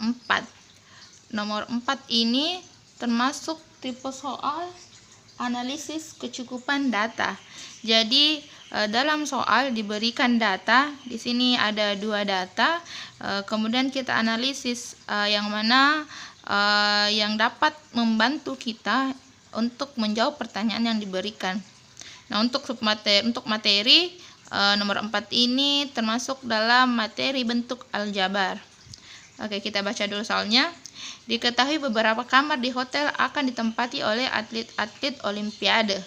4. Nomor 4 ini termasuk tipe soal analisis kecukupan data. Jadi dalam soal diberikan data, di sini ada 2 data, kemudian kita analisis yang mana yang dapat membantu kita untuk menjawab pertanyaan yang diberikan. Nah, untuk materi nomor 4 ini termasuk dalam materi bentuk aljabar. Oke, kita baca dulu soalnya. Diketahui beberapa kamar di hotel akan ditempati oleh atlet-atlet olimpiade.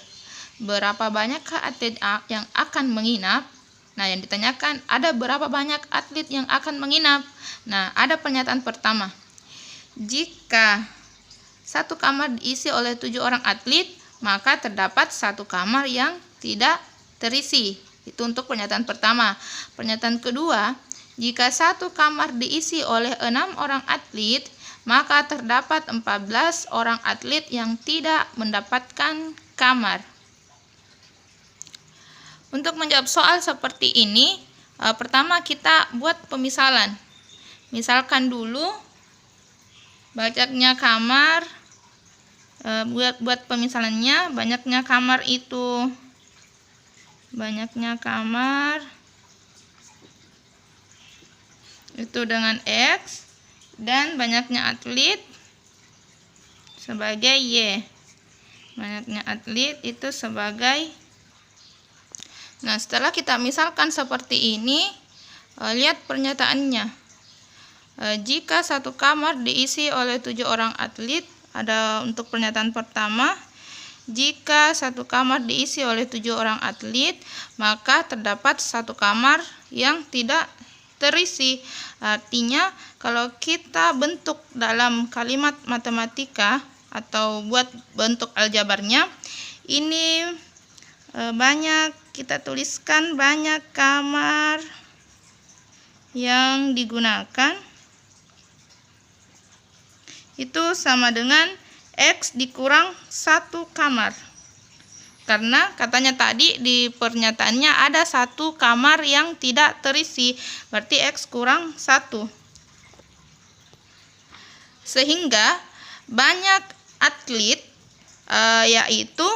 Berapa banyakkah atlet yang akan menginap? Nah, yang ditanyakan ada berapa banyak atlet yang akan menginap? Nah, ada pernyataan pertama. Jika satu kamar diisi oleh 7 orang atlet, maka terdapat satu kamar yang tidak terisi. Itu untuk pernyataan pertama. Pernyataan kedua, jika satu kamar diisi oleh 6 orang atlet, maka terdapat 14 orang atlet yang tidak mendapatkan kamar. Untuk menjawab soal seperti ini, pertama kita buat pemisalan. Misalkan dulu banyaknya kamar, buat pemisalannya, banyaknya kamar itu dengan X, dan banyaknya atlet sebagai Y. Banyaknya atlet itu sebagai. Nah, setelah kita misalkan seperti ini, lihat pernyataannya. Jika satu kamar diisi oleh 7 orang atlet, ada untuk pernyataan pertama, jika satu kamar diisi oleh 7 orang atlet, maka terdapat satu kamar yang tidak terisi. Artinya kalau kita bentuk dalam kalimat matematika atau buat bentuk aljabarnya, ini kita tuliskan banyak kamar yang digunakan, itu sama dengan X dikurang 1 kamar. Karena katanya tadi di pernyataannya ada 1 kamar yang tidak terisi, berarti X kurang 1. Sehingga banyak atlet yaitu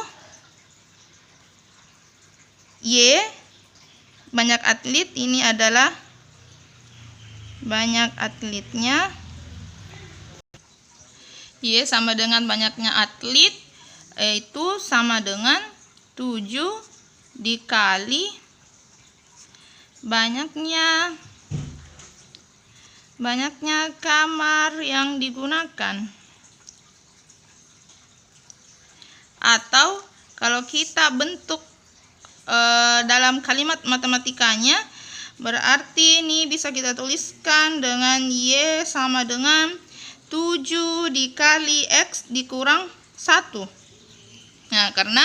Y, banyak atlet ini adalah banyak atletnya, Y sama dengan banyaknya atlet, itu sama dengan 7 dikali banyaknya kamar yang digunakan. Atau kalau kita bentuk dalam kalimat matematikanya, berarti ini bisa kita tuliskan dengan Y sama dengan 7 dikali X dikurang 1. Nah, karena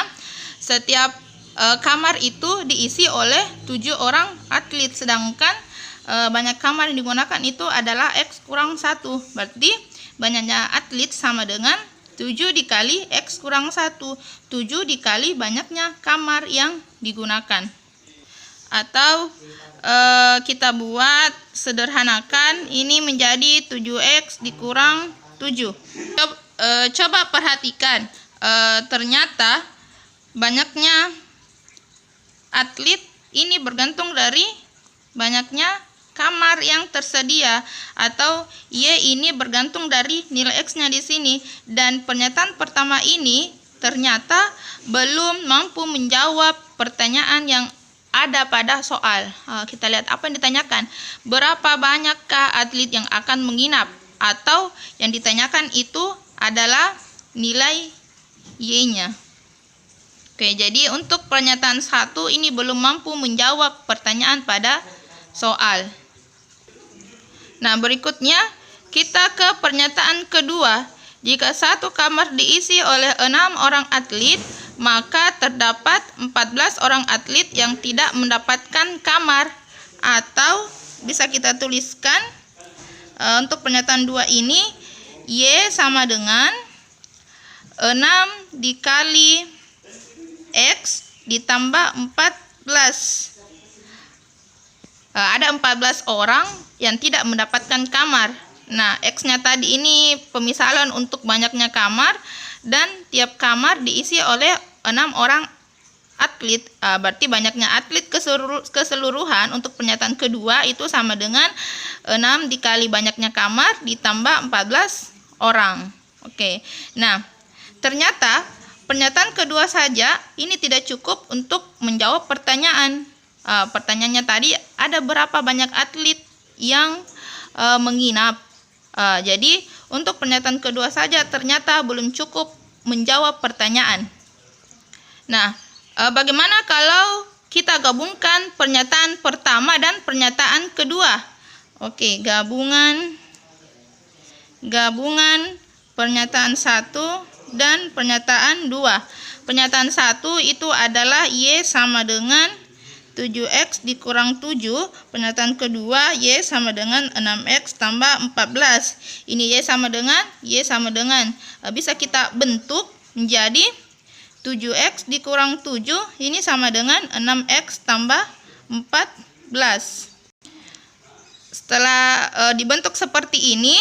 setiap kamar itu diisi oleh 7 orang atlet, sedangkan banyak kamar yang digunakan itu adalah X kurang 1. Berarti banyaknya atlet sama dengan 7 dikali X kurang 1. 7 dikali banyaknya kamar yang digunakan. Atau kita buat sederhanakan, ini menjadi 7X dikurang 7. Coba perhatikan, ternyata banyaknya atlet ini bergantung dari banyaknya kamar yang tersedia, atau Y ini bergantung dari nilai X-nya di sini. Dan pernyataan pertama ini ternyata belum mampu menjawab pertanyaan yang ada pada soal. Kita lihat apa yang ditanyakan. Berapa banyakkah atlet yang akan menginap? Atau yang ditanyakan itu adalah nilai Y-nya. Oke, jadi untuk pernyataan 1 ini belum mampu menjawab pertanyaan pada soal. Nah, berikutnya kita ke pernyataan kedua. Jika satu kamar diisi oleh 6 orang atlet, maka terdapat 14 orang atlet yang tidak mendapatkan kamar. Atau bisa kita tuliskan untuk pernyataan 2 ini, Y sama dengan 6 dikali X ditambah 14. Ada 14 orang yang tidak mendapatkan kamar. Nah, X-nya tadi ini pemisalan untuk banyaknya kamar, dan tiap kamar diisi oleh 6 orang atlet. Berarti banyaknya atlet keseluruhan untuk pernyataan kedua itu sama dengan 6 dikali banyaknya kamar ditambah 14 orang. Oke. Nah, ternyata pernyataan kedua saja ini tidak cukup untuk menjawab pertanyaan. Pertanyaannya tadi ada berapa banyak atlet yang menginap. Jadi untuk pernyataan kedua saja ternyata belum cukup menjawab pertanyaan. Nah, bagaimana kalau kita gabungkan pernyataan pertama dan pernyataan kedua? Oke, gabungan pernyataan 1 dan pernyataan 2. Pernyataan 1 itu adalah Y sama dengan 7X dikurang 7. Pernyataan kedua Y sama dengan 6X tambah 14. Ini Y sama dengan bisa kita bentuk menjadi 7X dikurang 7 ini sama dengan 6X tambah 14. Setelah dibentuk seperti ini,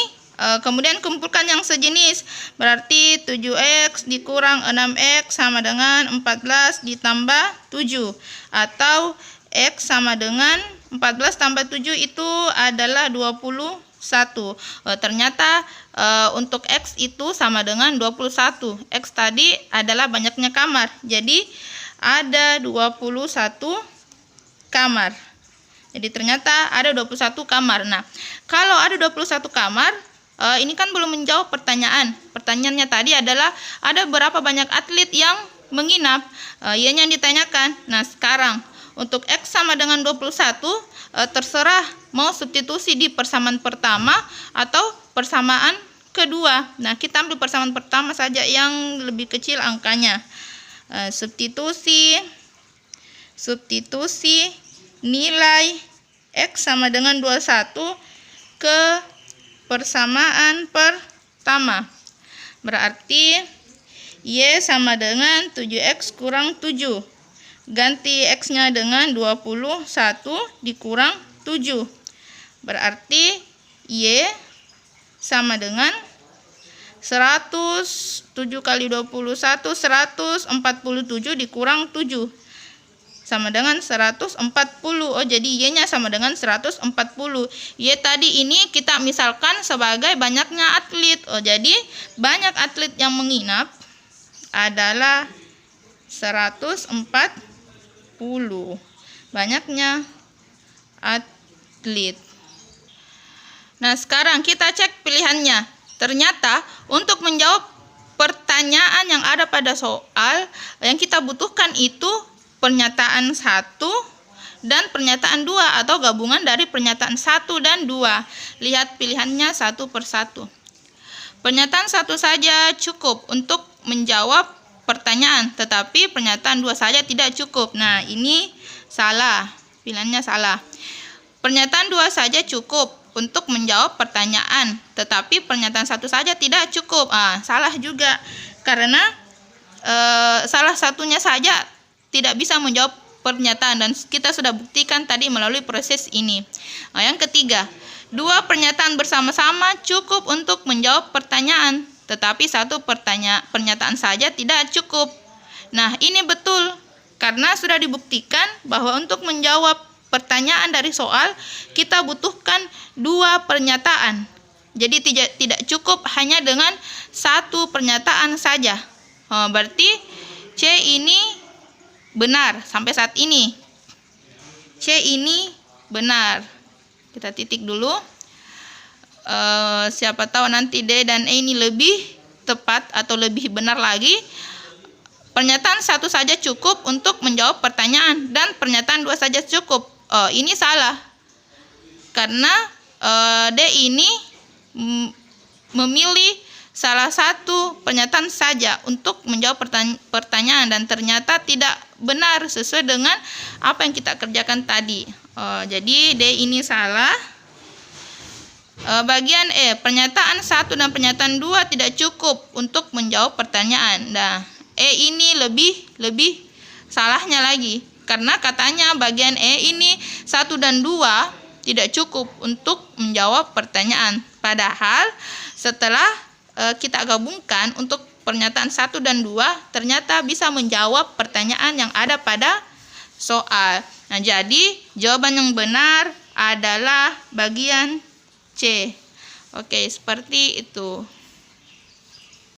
kemudian kumpulkan yang sejenis. Berarti 7X dikurang 6X sama dengan 14 ditambah 7. Atau X sama dengan 14 tambah 7 itu adalah 21. Ternyata untuk X itu sama dengan 21. X tadi adalah banyaknya kamar. Jadi ada 21 kamar. Jadi ternyata ada 21 kamar. Nah, kalau ada 21 kamar, ini kan belum menjawab pertanyaan. Pertanyaannya tadi adalah ada berapa banyak atlet yang menginap. Y-nya ditanyakan. Nah, sekarang untuk X sama dengan 21, terserah mau substitusi di persamaan pertama atau persamaan kedua. Nah, kita ambil persamaan pertama saja yang lebih kecil angkanya. Substitusi nilai X sama dengan 21 ke persamaan pertama. Berarti Y sama dengan 7X kurang 7. Ganti X-nya dengan 21 dikurang 7. Berarti Y sama dengan 107 kali 21, 147 dikurang 7. Sama dengan 140. Jadi Y-nya sama dengan 140. Y tadi ini kita misalkan sebagai banyaknya atlet. Jadi banyak atlet yang menginap adalah 140. Banyaknya atlet. Nah, sekarang kita cek pilihannya. Ternyata untuk menjawab pertanyaan yang ada pada soal, yang kita butuhkan itu pernyataan 1 dan pernyataan 2 atau gabungan dari pernyataan 1 dan 2. Lihat pilihannya satu persatu. Pernyataan 1 saja cukup untuk menjawab pertanyaan, tetapi pernyataan 2 saja tidak cukup. Nah, ini salah. Pilihannya salah. Pernyataan 2 saja cukup untuk menjawab pertanyaan, tetapi pernyataan 1 saja tidak cukup. Salah juga. Karena salah satunya saja tidak bisa menjawab pernyataan, dan kita sudah buktikan tadi melalui proses ini. Yang ketiga, 2 pernyataan bersama-sama cukup untuk menjawab pertanyaan, tetapi 1 pernyataan saja tidak cukup. Nah, ini betul karena sudah dibuktikan bahwa untuk menjawab pertanyaan dari soal kita butuhkan 2 pernyataan. Jadi tidak cukup hanya dengan 1 pernyataan saja. Berarti C ini benar sampai saat ini. C ini benar. Kita titik dulu. Siapa tahu nanti D dan E ini lebih tepat atau lebih benar lagi. Pernyataan 1 saja cukup untuk menjawab pertanyaan dan pernyataan 2 saja cukup. Ini salah. Karena D ini memilih salah satu pernyataan saja untuk menjawab pertanyaan dan ternyata tidak benar sesuai dengan apa yang kita kerjakan tadi. Jadi D ini salah. Bagian E, pernyataan 1 dan pernyataan 2 tidak cukup untuk menjawab pertanyaan. Nah, E ini lebih salahnya lagi karena katanya bagian E ini 1 dan 2 tidak cukup untuk menjawab pertanyaan. Padahal setelah kita gabungkan untuk pernyataan 1 dan 2 ternyata bisa menjawab pertanyaan yang ada pada soal. Nah, jadi jawaban yang benar adalah bagian C. Oke, seperti itu.